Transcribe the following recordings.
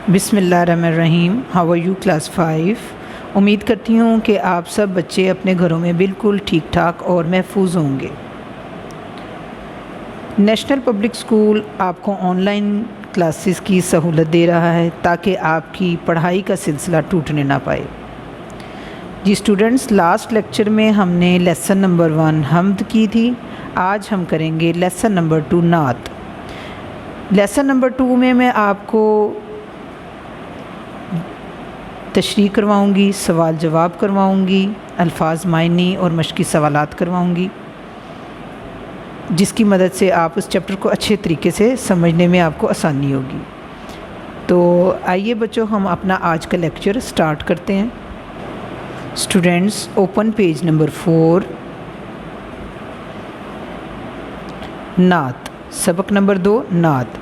بسم اللہ الرحمن الرحیم. How are you class 5؟ امید کرتی ہوں کہ آپ سب بچے اپنے گھروں میں بالکل ٹھیک ٹھاک اور محفوظ ہوں گے. نیشنل پبلک اسکول آپ کو آن لائن کلاسز کی سہولت دے رہا ہے تاکہ آپ کی پڑھائی کا سلسلہ ٹوٹنے نہ پائے. جی اسٹوڈنٹس، لاسٹ لیکچر میں ہم نے لیسن نمبر 1 حمد کی تھی. آج ہم کریں گے لیسن نمبر 2 نعت. لیسن نمبر 2 میں آپ کو تشریح کرواؤں گی، سوال جواب کرواؤں گی، الفاظ معنی اور مشقی سوالات کرواؤں گی، جس کی مدد سے آپ اس چیپٹر کو اچھے طریقے سے سمجھنے میں آپ کو آسانی ہوگی. تو آئیے بچوں، ہم اپنا آج کا لیکچر سٹارٹ کرتے ہیں. Students, open page number 4. نعت، سبق نمبر 2 نعت.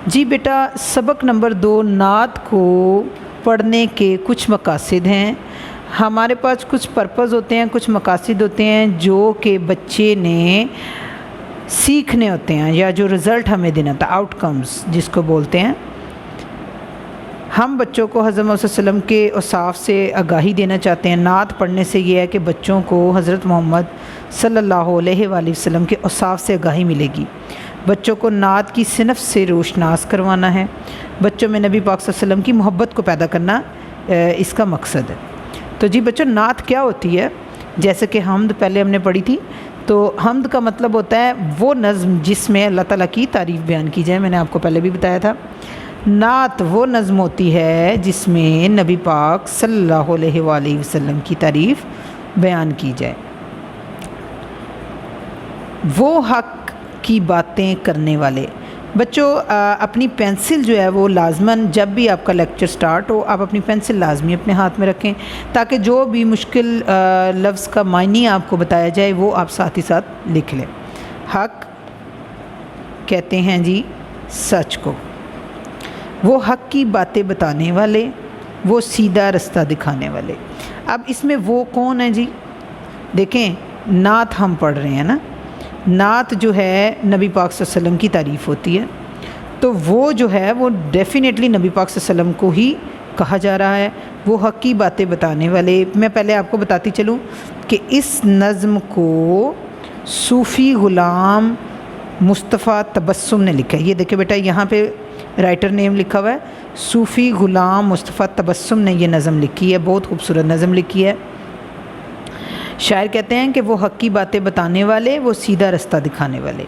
جی بیٹا، سبق نمبر 2 نعت کو پڑھنے کے کچھ مقاصد ہیں. ہمارے پاس کچھ پرپز ہوتے ہیں، کچھ مقاصد ہوتے ہیں جو کہ بچے نے سیکھنے ہوتے ہیں، یا جو رزلٹ ہمیں دینا تھا، آؤٹ کمز جس کو بولتے ہیں. ہم بچوں کو حضرت محمد صلی اللہ علیہ وسلم کے اوصاف سے آگاہی دینا چاہتے ہیں. نعت پڑھنے سے یہ ہے کہ بچوں کو حضرت محمد صلی اللہ علیہ وآلہ وسلم کے اوصاف سے آگاہی ملے گی. بچوں کو نعت کی صنف سے روشناس کروانا ہے. بچوں میں نبی پاک صلی اللہ علیہ وسلم کی محبت کو پیدا کرنا اس کا مقصد ہے. تو جی بچوں، نعت کیا ہوتی ہے؟ جیسے کہ حمد پہلے ہم نے پڑھی تھی. تو حمد کا مطلب ہوتا ہے وہ نظم جس میں اللہ تعالیٰ کی تعریف بیان کی جائے. میں نے آپ کو پہلے بھی بتایا تھا. نعت وہ نظم ہوتی ہے جس میں نبی پاک صلی اللہ علیہ وآلہ وسلم کی تعریف بیان کی جائے. وہ حق کی باتیں کرنے والے. بچوں، اپنی پینسل جو ہے وہ لازماً جب بھی آپ کا لیکچر سٹارٹ ہو، آپ اپنی پینسل لازمی اپنے ہاتھ میں رکھیں تاکہ جو بھی مشکل لفظ کا معنی آپ کو بتایا جائے وہ آپ ساتھ ہی ساتھ لکھ لیں. حق کہتے ہیں جی سچ کو. وہ حق کی باتیں بتانے والے، وہ سیدھا رستہ دکھانے والے. اب اس میں وہ کون ہیں جی؟ دیکھیں، نعت ہم پڑھ رہے ہیں نا. نعت جو ہے نبی پاک صلی اللہ علیہ وسلم کی تعریف ہوتی ہے، تو وہ جو ہے وہ ڈیفینیٹلی نبی پاک صلی اللہ علیہ وسلم کو ہی کہا جا رہا ہے. وہ حق کی باتیں بتانے والے. میں پہلے آپ کو بتاتی چلوں کہ اس نظم کو صوفی غلام مصطفیٰ تبسم نے لکھا ہے. یہ دیکھیں بیٹا، یہاں پہ رائٹر نیم لکھا ہوا ہے، صوفی غلام مصطفیٰ تبسم نے یہ نظم لکھی ہے. بہت خوبصورت نظم لکھی ہے. شاعر کہتے ہیں کہ وہ حق کی باتیں بتانے والے، وہ سیدھا رستہ دکھانے والے.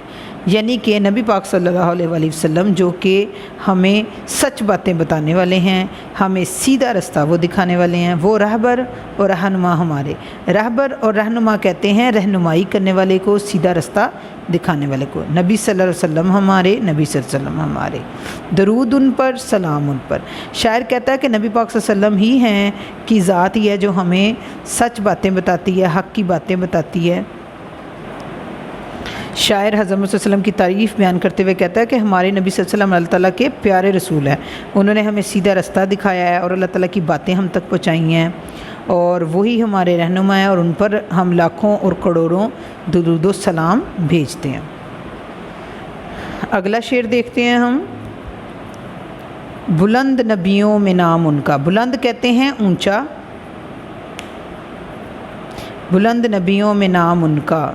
یعنی کہ نبی پاک صلی اللہ علیہ وآلہ وسلم جو کہ ہمیں سچ باتیں بتانے والے ہیں، ہمیں سیدھا رستہ وہ دکھانے والے ہیں. وہ رہبر اور رہنما ہمارے. رہبر اور رہنما کہتے ہیں رہنمائی کرنے والے کو، سیدھا رستہ دکھانے والے کو. نبی صلی اللہ علیہ وسلم ہمارے، نبی صلی اللہ علیہ وسلم ہمارے. درود ان پر، سلام ان پر. شاعر کہتا ہے کہ نبی پاک صلی اللہ علیہ وسلم ہی ہیں کی ذات ہی ہے جو ہمیں سچ باتیں بتاتی ہے، حق کی باتیں بتاتی ہے. شاعر حضرت محمد صلی اللہ علیہ وسلم کی تعریف بیان کرتے ہوئے کہتا ہے کہ ہمارے نبی صلی اللہ علیہ وسلم اللہ تعالیٰ کے پیارے رسول ہیں. انہوں نے ہمیں سیدھا رستہ دکھایا ہے اور اللہ تعالیٰ کی باتیں ہم تک پہنچائی ہیں، اور وہی ہمارے رہنما ہیں، اور ان پر ہم لاکھوں اور کروڑوں درود و سلام بھیجتے ہیں. اگلا شعر دیکھتے ہیں ہم. بلند نبیوں میں نام ان کا. بلند کہتے ہیں اونچا. بلند نبیوں میں نام ان کا.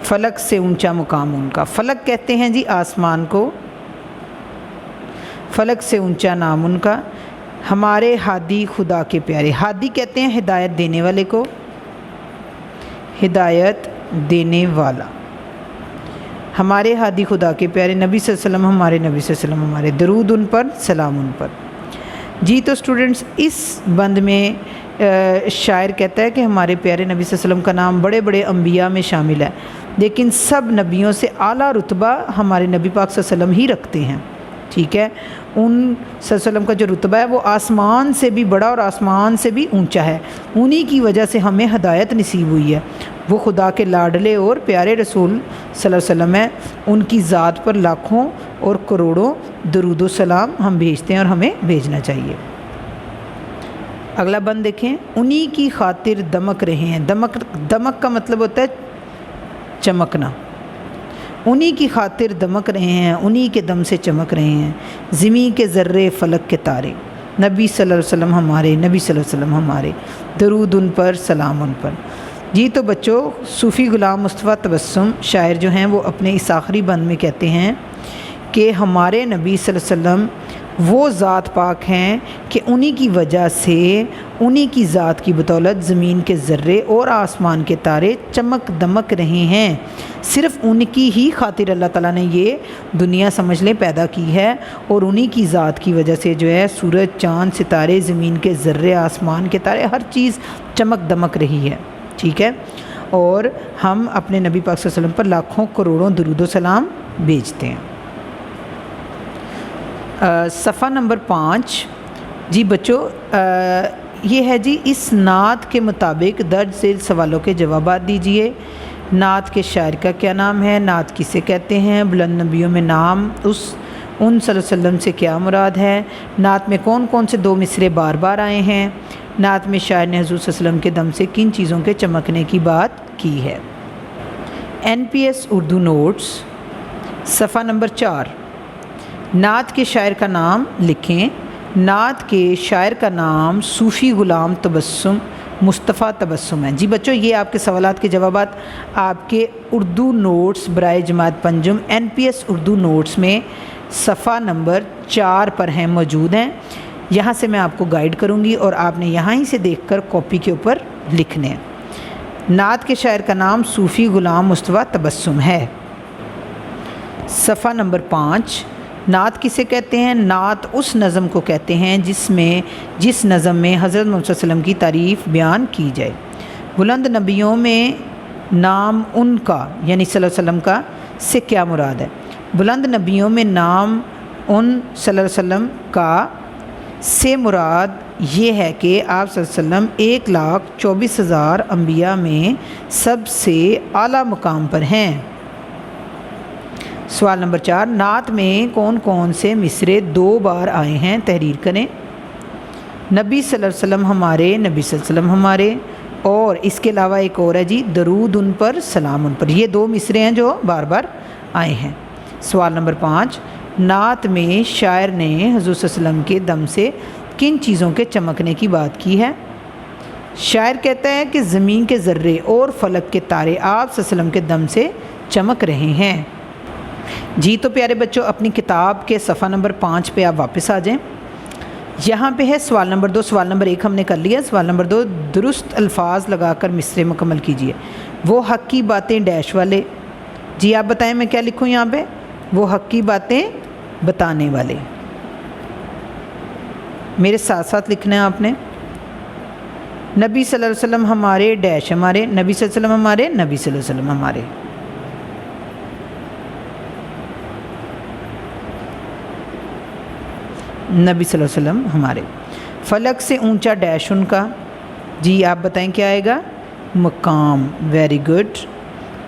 فلک سے اونچا مقام ان کا. فلک کہتے ہیں جی آسمان کو. فلک سے اونچا نام ان کا. ہمارے ہادی خدا کے پیارے. ہادی کہتے ہیں ہدایت دینے والے کو. ہدایت دینے والا. ہمارے ہادی خدا کے پیارے نبی صلی اللہ علیہ وسلم ہمارے، نبی صلی اللہ علیہ وسلم ہمارے. درود ان پر، سلام ان پر. جی تو اسٹوڈنٹس، اس بند میں شاعر کہتا ہے کہ ہمارے پیارے نبی صلی اللہ علیہ وسلم کا نام بڑے بڑے انبیاء میں شامل ہے، لیکن سب نبیوں سے اعلیٰ رتبہ ہمارے نبی پاک صلی اللہ علیہ وسلم ہی رکھتے ہیں. ٹھیک ہے، ان صلی اللہ علیہ وسلم کا جو رتبہ ہے وہ آسمان سے بھی بڑا اور آسمان سے بھی اونچا ہے. انہی کی وجہ سے ہمیں ہدایت نصیب ہوئی ہے. وہ خدا کے لاڈلے اور پیارے رسول صلی اللہ علیہ وسلم ہیں. ان کی ذات پر لاکھوں اور کروڑوں درود و سلام ہم بھیجتے ہیں اور ہمیں بھیجنا چاہیے. اگلا بند دیکھیں. انہی کی خاطر دمک رہے ہیں. دمک کا مطلب ہوتا ہے چمکنا. انہی کی خاطر دمک رہے ہیں، انہی کے دم سے چمک رہے ہیں، زمین کے ذرے فلک کے تارے، نبی صلی اللہ علیہ وسلم ہمارے، نبی صلی اللہ علیہ وسلم ہمارے، درود ان پر، سلام ان پر۔ جی تو بچوں، صوفی غلام مصطفیٰ تبسم شاعر جو ہیں وہ اپنے اس آخری بند میں کہتے ہیں کہ ہمارے نبی صلی اللہ علیہ وسلم وہ ذات پاک ہیں کہ انہی کی وجہ سے، انہی کی ذات کی بدولت زمین کے ذرے اور آسمان کے تارے چمک دمک رہے ہیں۔ صرف ان کی ہی خاطر اللہ تعالیٰ نے یہ دنیا سمجھ لیں پیدا کی ہے، اور انہی کی ذات کی وجہ سے جو ہے سورج، چاند، ستارے، زمین کے ذرے، آسمان کے تارے، ہر چیز چمک دمک رہی ہے، ٹھیک ہے۔ اور ہم اپنے نبی پاک صلی اللہ علیہ وسلم پر لاکھوں کروڑوں درود و سلام بھیجتے ہیں۔ صفحہ نمبر 5۔ جی بچوں، یہ ہے جی اس نعت کے مطابق درج ذیل سوالوں کے جوابات دیجئے۔ نعت کے شاعر کا کیا نام ہے؟ نعت کسے کہتے ہیں؟ بلند نبیوں میں نام ان صلی اللہ علیہ وسلم سے کیا مراد ہے؟ نعت میں کون کون سے 2 مصرے بار بار آئے ہیں؟ نعت میں شاعر نے حضور صلی اللہ علیہ وسلم کے دم سے کن چیزوں کے چمکنے کی بات کی ہے؟ NPS اردو نوٹس، صفحہ نمبر 4۔ نعت کے شاعر کا نام لکھیں۔ نعت کے شاعر کا نام صوفی غلام تبسم مصطفیٰ تبسم ہے۔ جی بچوں، یہ آپ کے سوالات کے جوابات آپ کے اردو نوٹس برائے جماعت پنجم NPS اردو نوٹس میں صفحہ نمبر 4 پر ہیں، موجود ہیں۔ یہاں سے میں آپ کو گائیڈ کروں گی اور آپ نے یہاں ہی سے دیکھ کر کاپی کے اوپر لکھنے ہیں۔ نعت کے شاعر کا نام صوفی غلام مصطفیٰ تبسم ہے۔ صفحہ نمبر 5۔ نعت کسے کہتے ہیں؟ نعت اس نظم کو کہتے ہیں جس نظم میں حضرت محمد صلی اللہ علیہ وسلم کی تعریف بیان کی جائے۔ بلند نبیوں میں نام ان کا یعنی صلی اللہ علیہ وسلم کا سے کیا مراد ہے؟ بلند نبیوں میں نام ان صلی اللہ علیہ وسلم کا سے مراد یہ ہے کہ آپ صلی اللہ علیہ وسلم 1,24,000 انبیاء میں سب سے اعلیٰ مقام پر ہیں۔ سوال نمبر 4، نعت میں کون کون سے مصرے 2 بار آئے ہیں؟ تحریر کریں۔ نبی صلی اللہ علیہ وسلم ہمارے، نبی صلی اللہ علیہ وسلم ہمارے، اور اس کے علاوہ ایک اور ہے جی، درود ان پر، سلام ان پر۔ یہ 2 مصرے ہیں جو بار بار آئے ہیں۔ سوال نمبر 5، نعت میں شاعر نے حضور صلی اللہ علیہ وسلم کے دم سے کن چیزوں کے چمکنے کی بات کی ہے؟ شاعر کہتا ہے کہ زمین کے ذرے اور فلک کے تارے آپ صلی اللہ علیہ وسلم کے دم سے چمک رہے ہیں۔ جی تو پیارے بچوں، اپنی کتاب کے صفحہ نمبر 5 پہ آپ واپس آ جائیں۔ یہاں پہ ہے سوال نمبر 2۔ سوال نمبر 1 ہم نے کر لیا، سوال نمبر 2، درست الفاظ لگا کر مصرے مکمل کیجیے۔ وہ حق کی باتیں ڈیش والے۔ جی آپ بتائیں میں کیا لکھوں یہاں پہ؟ وہ حق کی باتیں بتانے والے۔ میرے ساتھ ساتھ لکھنا ہے آپ نے۔ نبی صلی اللہ علیہ وسلم ہمارے ڈیش ہمارے، نبی صلی اللہ علیہ وسلم ہمارے، نبی صلی اللہ علیہ وسلم ہمارے۔ نبی صلی اللہ علیہ وسلم ہمارے۔ فلک سے اونچا ڈیش ان کا۔ جی آپ بتائیں کیا آئے گا؟ مقام۔ Very good.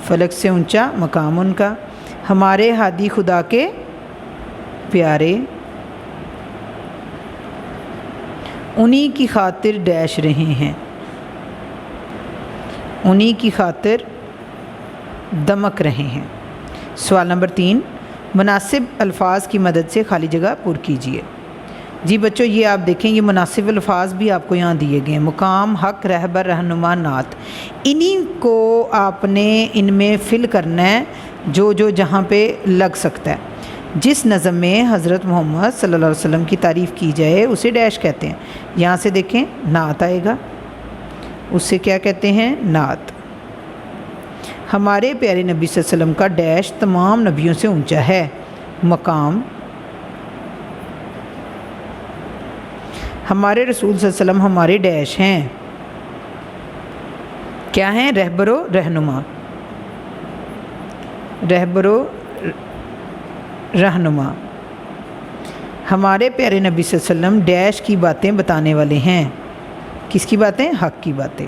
فلک سے اونچا مقام ان کا۔ ہمارے ہادی خدا کے پیارے، انہی کی خاطر ڈیش رہے ہیں، انہی کی خاطر دمک رہے ہیں۔ سوال نمبر 3، مناسب الفاظ کی مدد سے خالی جگہ پر کیجیے۔ جی بچوں، یہ آپ دیکھیں، یہ مناسب الفاظ بھی آپ کو یہاں دیے گئے ہیں۔ مقام، حق، رہبر، رہنما، نعت، انہی کو آپ نے ان میں فل کرنا ہے جو جہاں پہ لگ سکتا ہے۔ جس نظم میں حضرت محمد صلی اللہ علیہ وسلم کی تعریف کی جائے اسے ڈیش کہتے ہیں۔ یہاں سے دیکھیں نعت آئے گا، اس سے کیا کہتے ہیں؟ نعت۔ ہمارے پیارے نبی صلی اللہ علیہ وسلم کا ڈیش تمام نبیوں سے اونچا ہے، مقام۔ ہمارے رسول صلی اللہ علیہ وسلم ہمارے ڈیش ہیں، کیا ہیں؟ رہبر و رہنما، رہبر و رہنما۔ ہمارے پیارے نبی صلی اللہ علیہ وسلم ڈیش کی باتیں بتانے والے ہیں۔ کس کی باتیں؟ حق کی باتیں۔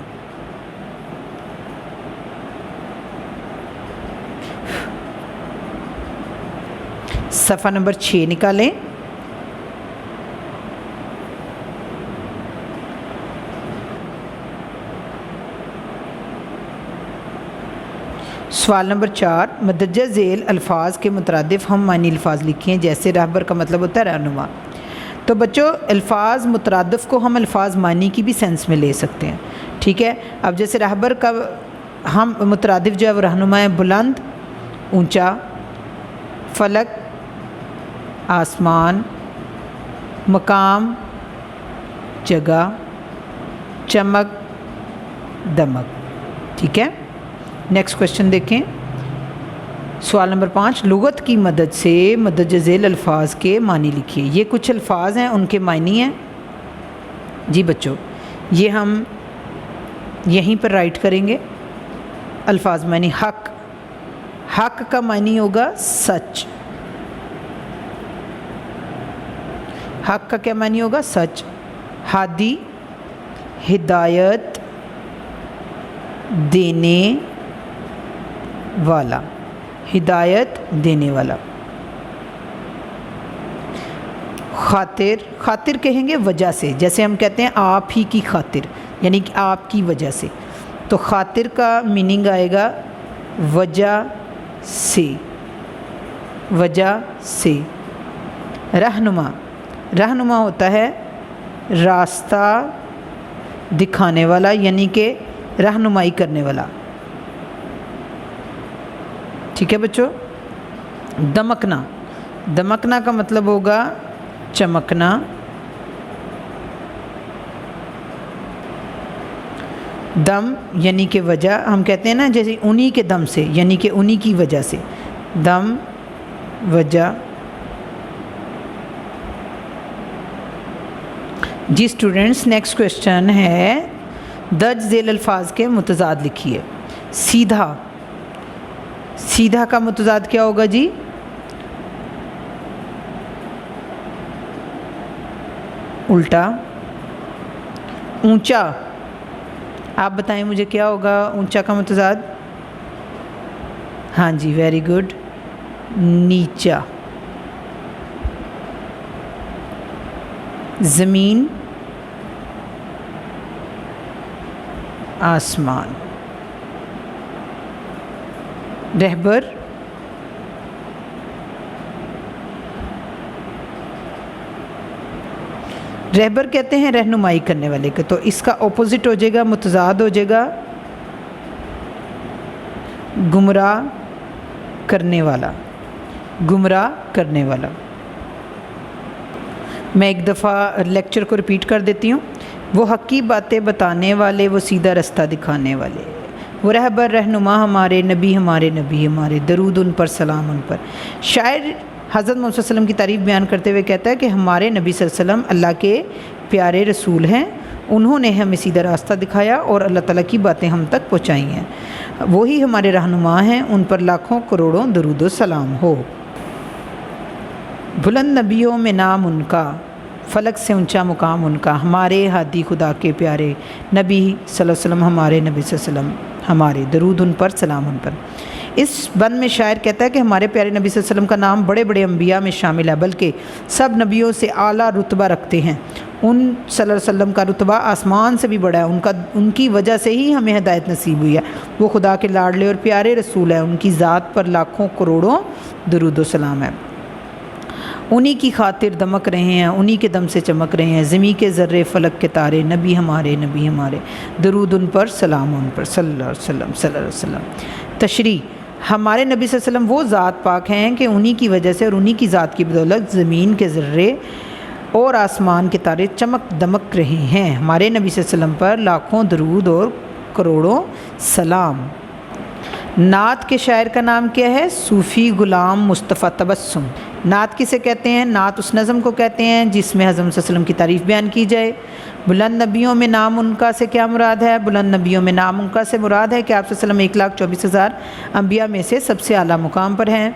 صفحہ نمبر 6 نکالیں۔ سوال نمبر 4، مندرجہ ذیل الفاظ کے مترادف ہم معنی الفاظ لکھیں، جیسے رہبر کا مطلب ہوتا ہے رہنما۔ تو بچوں الفاظ مترادف کو ہم الفاظ معنی کی بھی سینس میں لے سکتے ہیں، ٹھیک ہے۔ اب جیسے رہبر کا ہم مترادف جو ہے وہ رہنما ہے، بلند اونچا، فلک آسمان، مقام جگہ، چمک دمک، ٹھیک ہے۔ نیکسٹ کوشچن دیکھیں، سوال نمبر 5، لغت کی مدد سے مندرجہ ذیل الفاظ کے معنی لکھیے۔ یہ کچھ الفاظ ہیں، ان کے معنی ہیں جی بچوں، یہ ہم یہیں پر رائٹ کریں گے۔ الفاظ معنی، حق، حق کا معنی ہوگا سچ، حق کا کیا معنی ہوگا؟ سچ۔ ہادی، ہدایت دینے والا، ہدایت دینے والا۔ خاطر، خاطر کہیں گے وجہ سے، جیسے ہم کہتے ہیں آپ ہی کی خاطر، یعنی کہ آپ کی وجہ سے، تو خاطر کا میننگ آئے گا وجہ سے، وجہ سے۔ رہنما، رہنما ہوتا ہے راستہ دکھانے والا، یعنی کہ رہنمائی کرنے والا، ٹھیک ہے بچوں۔ دمکنا، دمکنا کا مطلب ہوگا چمکنا، دم یعنی کہ وجہ، ہم کہتے ہیں نا جیسے انہی کے دم سے، یعنی کہ انہی کی وجہ سے، دم وجہ۔ جی اسٹوڈنٹس، نیکسٹ کوشچن ہے درج ذیل الفاظ کے متضاد لکھیے۔ سیدھا، سیدھا کا متضاد کیا ہوگا جی؟ الٹا۔ اونچا، آپ بتائیں مجھے کیا ہوگا اونچا کا متضاد؟ ہاں جی، ویری گڈ، نیچا۔ زمین، آسمان۔ رہبر، رہبر کہتے ہیں رہنمائی کرنے والے کو، تو اس کا اپوزٹ ہو جائے گا، متضاد ہو جائے گا گمراہ کرنے والا، گمراہ کرنے والا۔ میں ایک دفعہ لیکچر کو ریپیٹ کر دیتی ہوں۔ وہ حق کی باتیں بتانے والے، وہ سیدھا رستہ دکھانے والے، وہ رہبر رہنما ہمارے، نبی ہمارے، نبی ہمارے، درود ان پر، سلام ان پر۔ شاعر حضرت محمد صلی اللہ علیہ وسلم کی تعریف بیان کرتے ہوئے کہتا ہے کہ ہمارے نبی صلی اللہ علیہ وسلم اللہ کے پیارے رسول ہیں، انہوں نے ہمیں سیدھا راستہ دکھایا اور اللہ تعالیٰ کی باتیں ہم تک پہنچائی ہیں، وہی ہمارے رہنما ہیں، ان پر لاکھوں کروڑوں درود و سلام ہو۔ بلند نبیوں میں نام ان کا، فلک سے اونچا مقام ان کا، ہمارے ہادی خدا کے پیارے نبی صلی اللہ علیہ وسلم، ہمارے نبی صلی اللہ علیہ وسلم ہمارے، درود ان پر، سلام ان پر۔ اس بند میں شاعر کہتا ہے کہ ہمارے پیارے نبی صلی اللہ علیہ وسلم کا نام بڑے بڑے انبیاء میں شامل ہے، بلکہ سب نبیوں سے اعلیٰ رتبہ رکھتے ہیں، ان صلی اللہ علیہ وسلم کا رتبہ آسمان سے بھی بڑا ہے، ان کی وجہ سے ہی ہمیں ہدایت نصیب ہوئی ہے، وہ خدا کے لاڈلے اور پیارے رسول ہیں، ان کی ذات پر لاکھوں کروڑوں درود و سلام ہے، انہی کی خاطر دمک رہے ہیں، انہی کے دم سے چمک رہے ہیں، زمیں کے ذرے، فلک کے تارے، نبی ہمارے، نبی ہمارے، درود ان پر، سلام ان پر، صلی اللہ علیہ وسلم، صلی اللہ علیہ وسلم۔ تشریح، ہمارے نبی صلی اللہ علیہ وسلم وہ ذات پاک ہیں کہ انہی کی وجہ سے اور انہی کی ذات کی بدولت زمین کے ذرے اور آسمان کے تارے چمک دمک رہے ہیں، ہمارے نبی صلی اللہ علیہ وسلم پر لاکھوں درود اور کروڑوں سلام۔ نعت کے شاعر کا نام کیا ہے؟ صوفی غلام مصطفیٰ تبسم۔ نعت کسے کہتے ہیں؟ نعت اس نظم کو کہتے ہیں جس میں حضرت صلی اللہ علیہ وسلم کی تعریف بیان کی جائے۔ بلند نبیوں میں نام ان کا سے کیا مراد ہے؟ بلند نبیوں میں نام ان کا سے مراد ہے کہ آپ صلی اللہ علیہ وسلم 1,24,000 انبیاء میں سے سب سے اعلیٰ مقام پر ہیں۔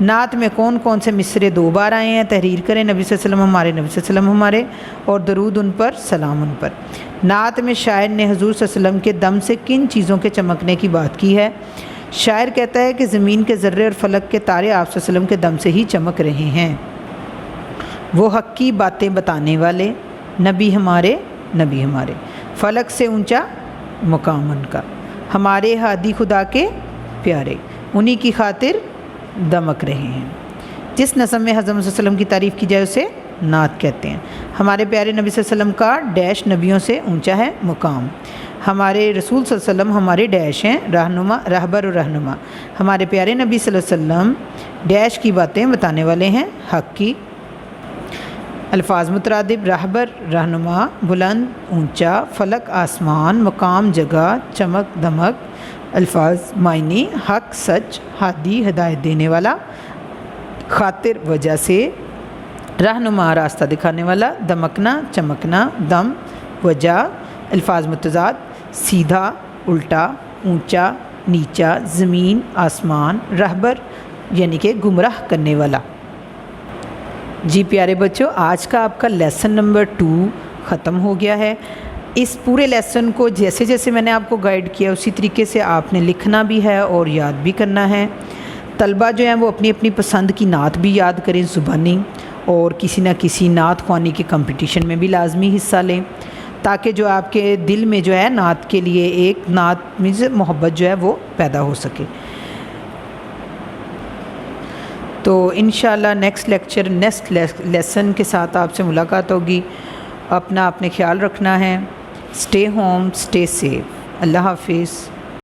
نعت میں کون کون سے مصرے 2 بار آئے ہیں؟ تحریر کریں، نبی صلی اللہ علیہ وسلم ہمارے، نبی صلی اللہ علیہ وسلم ہمارے، اور درود ان پر، سلام ان پر۔ نعت میں شاعر نے حضور صلی اللہ علیہ وسلم کے دم سے کن چیزوں کے چمکنے کی بات کی ہے؟ شاعر کہتا ہے کہ زمین کے ذرے اور فلک کے تارے آپ صلی اللہ علیہ وسلم کے دم سے ہی چمک رہے ہیں، وہ حق کی باتیں بتانے والے، نبی ہمارے، نبی ہمارے، فلک سے اونچا مقام ان کا، ہمارے ہادی خدا کے پیارے۔ انہی کی خاطر دمک رہے ہیں۔ جس نظم میں حضرت صلی اللہ علیہ وسلم کی تعریف کی جائے اسے نعت کہتے ہیں۔ ہمارے پیارے نبی صلی اللہ علیہ وسلم کا ڈیش نبیوں سے اونچا ہے مقام۔ ہمارے رسول صلی اللہ علیہ وسلم ہمارے ڈیش ہیں، رہنما، رہبر و رہنما۔ ہمارے پیارے نبی صلی اللہ علیہ وسلم ڈیش کی باتیں بتانے والے ہیں، حق کی۔ الفاظ مترادف: رہبر رہنما، بلند اونچا، فلک آسمان، مقام جگہ، چمک دمک۔ الفاظ معنی: حق سچ، ہادی ہدایت دینے والا، خاطر وجہ سے، رہنما راستہ دکھانے والا، دمکنا چمکنا، دم وجہ۔ الفاظ متضاد: سیدھا الٹا، اونچا نیچا، زمین آسمان، رہبر یعنی کہ گمراہ کرنے والا۔ جی پیارے بچوں، آج کا آپ کا لیسن نمبر 2 ختم ہو گیا ہے۔ اس پورے لیسن کو جیسے جیسے میں نے آپ کو گائیڈ کیا اسی طریقے سے آپ نے لکھنا بھی ہے اور یاد بھی کرنا ہے۔ طلبہ جو ہیں وہ اپنی اپنی پسند کی نعت بھی یاد کریں زبانی، اور کسی نہ کسی نعت خوانی کے کمپٹیشن میں بھی لازمی حصہ لیں، تاکہ جو آپ کے دل میں جو ہے نعت کے لیے ایک نعت میں سے محبت جو ہے وہ پیدا ہو سکے۔ تو انشاءاللہ نیکسٹ لیکچر نیکسٹ لیسن کے ساتھ آپ سے ملاقات ہوگی۔ اپنا خیال رکھنا ہے۔ Stay home, stay safe. اللہ حافظ۔